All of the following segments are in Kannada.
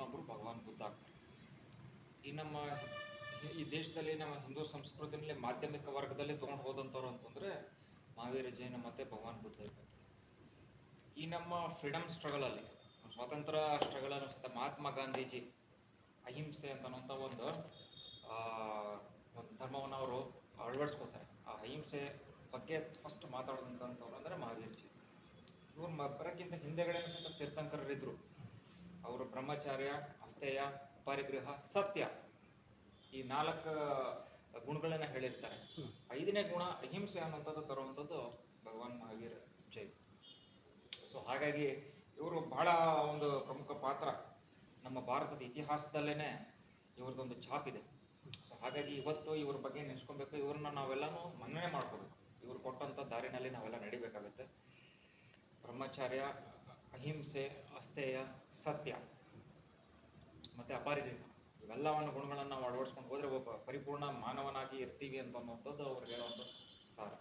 ಇನ್ನೊಬ್ಬರು ಭಗವಾನ್ ಬುದ್ಧ ಆಗ್ತಾರೆ. ಈ ನಮ್ಮ ಈ ದೇಶದಲ್ಲಿ ನಮ್ಮ ಹಿಂದೂ ಸಂಸ್ಕೃತಿಯಲ್ಲಿ ಮಾಧ್ಯಮಿಕ ವರ್ಗದಲ್ಲಿ ತೊಗೊಂಡು ಹೋದಂಥವ್ರು ಅಂತಂದರೆ ಮಹಾವೀರ ಜೈನ ಮತ್ತು ಭಗವಾನ್ ಬುದ್ಧ ಇರ್ತಾರೆ. ಈ ನಮ್ಮ ಫ್ರೀಡಮ್ ಸ್ಟ್ರಗಲಲ್ಲಿ ಸ್ವಾತಂತ್ರ್ಯ ಸ್ಟ್ರಗಲ್ ಅನ್ನಿಸುತ್ತೆ ಮಹಾತ್ಮ ಗಾಂಧೀಜಿ ಅಹಿಂಸೆ ಅಂತನ್ನುವಂಥ ಒಂದು ಧರ್ಮವನ್ನು ಅವರು ಅಳವಡಿಸ್ಕೋತಾರೆ. ಆ ಅಹಿಂಸೆ ಬಗ್ಗೆ ಫಸ್ಟ್ ಮಾತಾಡಿದಂಥವ್ರು ಅಂದರೆ ಮಹಾವೀರ್ಜಿ. ಇವ್ರು ಬರೋಕ್ಕಿಂತ ಹಿಂದೆಗಡೆ ಸಹಿತ ತೀರ್ಥಂಕರರಿದ್ದರು. ಅವರು ಬ್ರಹ್ಮಚಾರ್ಯ, ಅಸ್ಥೇಯ, ಪರಿಗೃಹ, ಸತ್ಯ ಈ 4 ಗುಣಗಳನ್ನ ಹೇಳಿರ್ತಾರೆ. 5ನೇ ಗುಣ ಅಹಿಂಸೆ ಅನ್ನುವಂಥದ್ದು ತರುವಂಥದ್ದು ಭಗವಾನ್ ಮಹಾವೀರ್ ಜೈ. ಸೊ ಹಾಗಾಗಿ ಇವರು ಬಹಳ ಒಂದು ಪ್ರಮುಖ ಪಾತ್ರ ನಮ್ಮ ಭಾರತದ ಇತಿಹಾಸದಲ್ಲೇ ಇವ್ರದ್ದೊಂದು ಛಾಪಿದೆ. ಸೊ ಹಾಗಾಗಿ ಇವತ್ತು ಇವ್ರ ಬಗ್ಗೆ ನೆನೆಸ್ಕೊಬೇಕು, ಇವ್ರನ್ನ ನಾವೆಲ್ಲನೂ ಮನ್ನಣೆ ಮಾಡ್ಕೋಬೇಕು. ಇವ್ರು ಕೊಟ್ಟಂಥ ದಾರಿನಲ್ಲಿ ನಾವೆಲ್ಲ ನಡಿಬೇಕಾಗುತ್ತೆ. ಬ್ರಹ್ಮಚಾರ್ಯ, ಅಹಿಂಸೆ, ಅಸ್ಥೇಯ, ಸತ್ಯ ಮತ್ತು ಅಪರಿಗ್ರಹ ಇವೆಲ್ಲವನ್ನು ಗುಣಗಳನ್ನು ನಾವು ಅಳವಡಿಸ್ಕೊಂಡು ಹೋದರೆ ಒಬ್ಬ ಪರಿಪೂರ್ಣ ಮಾನವನಾಗಿ ಇರ್ತೀವಿ ಅಂತ ಅನ್ನೋಂಥದ್ದು ಅವ್ರು ಹೇಳುವಂಥ ಸಾರ.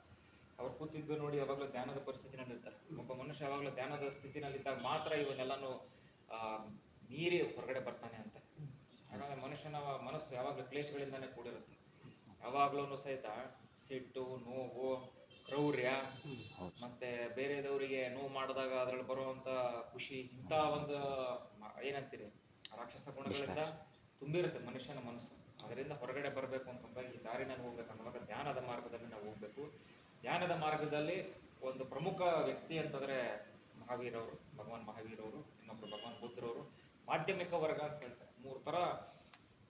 ಅವ್ರು ಕೂತಿದ್ದು ನೋಡಿ ಯಾವಾಗಲೂ ಧ್ಯಾನದ ಪರಿಸ್ಥಿತಿನಲ್ಲಿ ಇರ್ತಾರೆ. ಒಬ್ಬ ಮನುಷ್ಯ ಯಾವಾಗಲೂ ಧ್ಯಾನದ ಸ್ಥಿತಿನಲ್ಲಿದ್ದಾಗ ಮಾತ್ರ ಇವನ್ನೆಲ್ಲನೂ ಮೀರಿ ಹೊರಗಡೆ ಬರ್ತಾನೆ ಅಂತ. ಹಾಗಾಗಿ ಮನುಷ್ಯನ ಮನಸ್ಸು ಯಾವಾಗಲೂ ಕ್ಲೇಶಗಳಿಂದನೇ ಕೂಡಿರುತ್ತೆ. ಯಾವಾಗಲೂ ಸಹಿತ ಸಿಟ್ಟು, ನೋವು, ಕ್ರೌರ್ಯ ಮತ್ತು ಬೇರೆದವರಿಗೆ ನೋವು ಮಾಡಿದಾಗ ಅದರಲ್ಲಿ ಬರುವಂಥ ಖುಷಿ, ಇಂಥ ಒಂದು ಏನಂತೀರಿ ರಾಕ್ಷಸ ಗುಣಗಳಿಂದ ತುಂಬಿರುತ್ತೆ ಮನುಷ್ಯನ ಮನಸ್ಸು. ಅದರಿಂದ ಹೊರಗಡೆ ಬರಬೇಕು ಅಂತಂದಾಗ ಈ ದಾರಿನಲ್ಲಿ ಹೋಗ್ಬೇಕು ಅನ್ನುವಾಗ ಧ್ಯಾನದ ಮಾರ್ಗದಲ್ಲಿ ನಾವು ಹೋಗಬೇಕು. ಧ್ಯಾನದ ಮಾರ್ಗದಲ್ಲಿ ಒಂದು ಪ್ರಮುಖ ವ್ಯಕ್ತಿ ಅಂತಂದರೆ ಮಹಾವೀರವರು, ಭಗವಾನ್ ಮಹಾವೀರವರು, ಇನ್ನೊಬ್ಬರು ಭಗವಾನ್ ಬುದ್ಧರವರು. ಮಾಧ್ಯಮಿಕ ವರ್ಗ ಅಂತ ಹೇಳ್ತಾರೆ. 3 ಥರ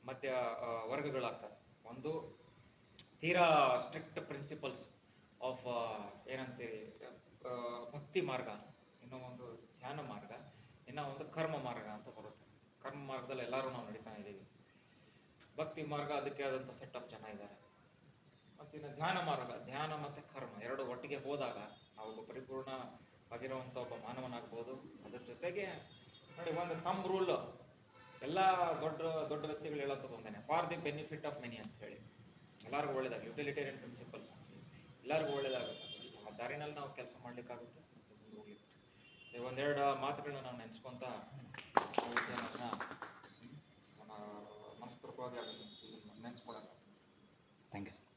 ಮಧ್ಯ ವರ್ಗಗಳಾಗ್ತವೆ. ಒಂದು ತೀರಾ ಸ್ಟ್ರಿಕ್ಟ್ ಪ್ರಿನ್ಸಿಪಲ್ಸ್ ಆಫ್ ಏನಂತೀರಿ ಭಕ್ತಿ ಮಾರ್ಗ, ಇನ್ನೂ ಒಂದು ಧ್ಯಾನ ಮಾರ್ಗ, ಇನ್ನೂ ಒಂದು ಕರ್ಮ ಮಾರ್ಗ ಅಂತ ಬರುತ್ತೆ. ಕರ್ಮ ಮಾರ್ಗದಲ್ಲಿ ಎಲ್ಲರೂ ನಾವು ನಡೀತಾ ಇದ್ದೀವಿ. ಭಕ್ತಿ ಮಾರ್ಗ ಅದಕ್ಕೆ ಆದಂಥ ಸೆಟ್ ಆಫ್ ಜನ ಇದ್ದಾರೆ. ಮತ್ತು ಇನ್ನು ಧ್ಯಾನ ಮಾರ್ಗ, ಧ್ಯಾನ ಮತ್ತು ಕರ್ಮ ಎರಡು ಒಟ್ಟಿಗೆ ಹೋದಾಗ ನಾವು ಒಬ್ಬ ಪರಿಪೂರ್ಣವಾಗಿರುವಂಥ ಒಬ್ಬ ಮಾನವನಾಗ್ಬೋದು. ಅದ್ರ ಜೊತೆಗೆ ನೋಡಿ ಒಂದು ಥಂಬ್ ರೂಲ್ ಎಲ್ಲ ದೊಡ್ಡ ವ್ಯಕ್ತಿಗಳು ಹೇಳೋಂಥದ್ದು ಒಂದೇ, for the benefit of many ಅಂತ ಹೇಳಿ. ಎಲ್ಲರಿಗೂ ಒಳ್ಳೇದಾಗಲಿ, ಯುಟಿಲಿಟೇರಿಯನ್ ಪ್ರಿನ್ಸಿಪಲ್ಸ್ ಅಂತ ಎಲ್ಲರಿಗೂ ಒಳ್ಳೇದಾಗುತ್ತೆ. ಆ ದಾರಿನಲ್ಲಿ ನಾವು ಕೆಲಸ ಮಾಡಲಿಕ್ಕಾಗುತ್ತೆ ಮತ್ತು ಮುಂದೆ ಹೋಗ್ಲಿಕ್ಕೆ. ಒಂದೆರಡು ಮಾತುಗಳನ್ನ ನಾವು ನೆನೆಸ್ಕೊತ ಮನಸ್ಪೂರ್ವಕವಾಗಿ ನೆನೆಸ್ಕೊಳ್ಳೋಣ. Thank you sir.